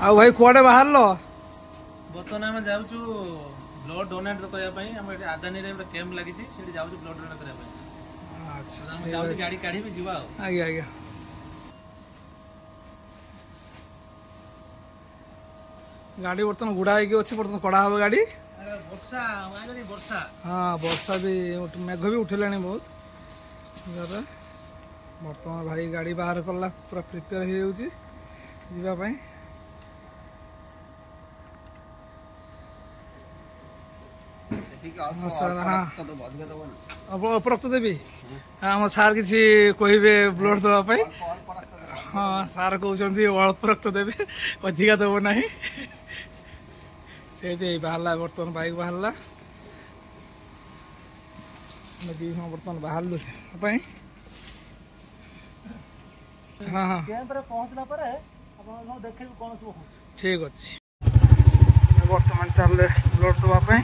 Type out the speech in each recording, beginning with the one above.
आ भाई कुआडे बाहर लो बर्तमान आम जाऊँ ब्लड डोनेट करने आदानी कैंप लगी जाऊँ ब्लड डोनेट करने गाड़ी काढ़ी जीवा आज्ञा आज्ञा गाड़ी बर्तमान गुड़ा अच्छे बर्तमान कड़ा हम गाड़ी वर्षा वर्षा हाँ वर्षा भी मेघ भी उठेला बहुत बर्तमान भाई गाड़ी बाहर कला पूरा प्रिपेयर हो जावाई सर हाँ उपरक्त देवी आम सार किसी कहे ब्लड देवाई हाँ सार कहते अल्प रक्त देवे अधिका देव ना बाहर बर्तमान बाइक बाहर बर्तमान बाहर हाँ हाँ पहुँचला देखे कौन सब ठीक अच्छे बर्तमान चल ब्लड देवाई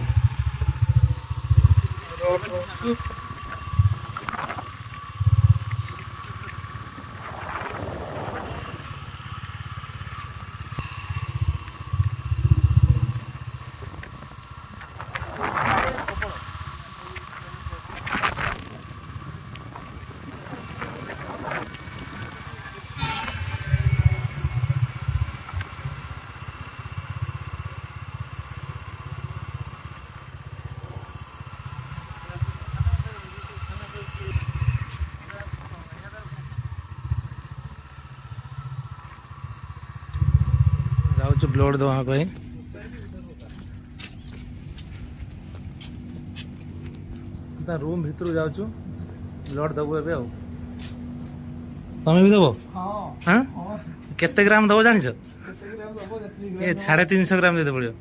जाऊँ ब्लड देवाई रूम भितर जाऊँ ब्लड दबु ए तमें भी दब हाँ केते ग्राम दब जान 350 ग्राम देते पड़ो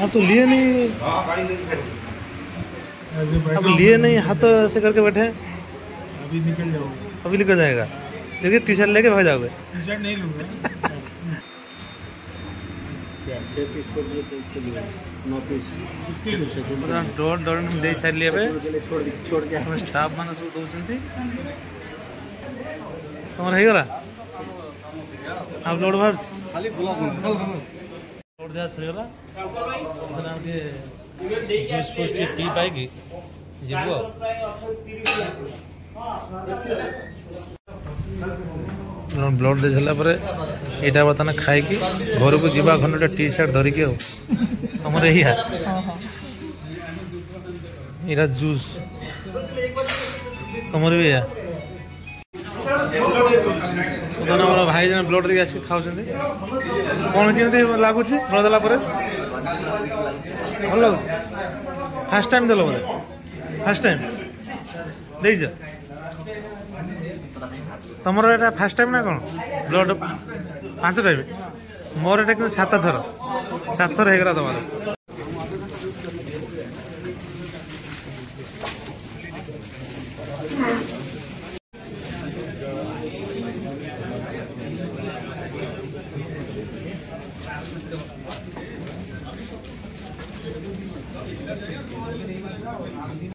आप तो लिए नहीं अब लिए नहीं हाथ से करके बैठे अभी निकल जाओ अभी निकल जाएगा लेकिन टी शर्ट लेके भाग जाओगे टी शर्ट नहीं लूंगा डोर डोर दे सारे स्टाफ मान सब दौरान तुम होगा आप लोड बाहर लोड दिया सरीगला टी पाई जीव ब्लड दे सारा पर यहाँ बर्तमान खाई घर को जीवा घंटे टी शर्ट धरिकी आमर यहाँ जूस तुमर भी या भाई जन ब्लड दे खाऊ कौन के लगुच ब्लड देला भल लगुच फास्ट टाइम देल बोले फास्ट टाइम दे तुमर यहाँ फास्ट टाइम ना कौन ब्लड 5 टाइम मोर ये 7 थर 7 थर होगा तुम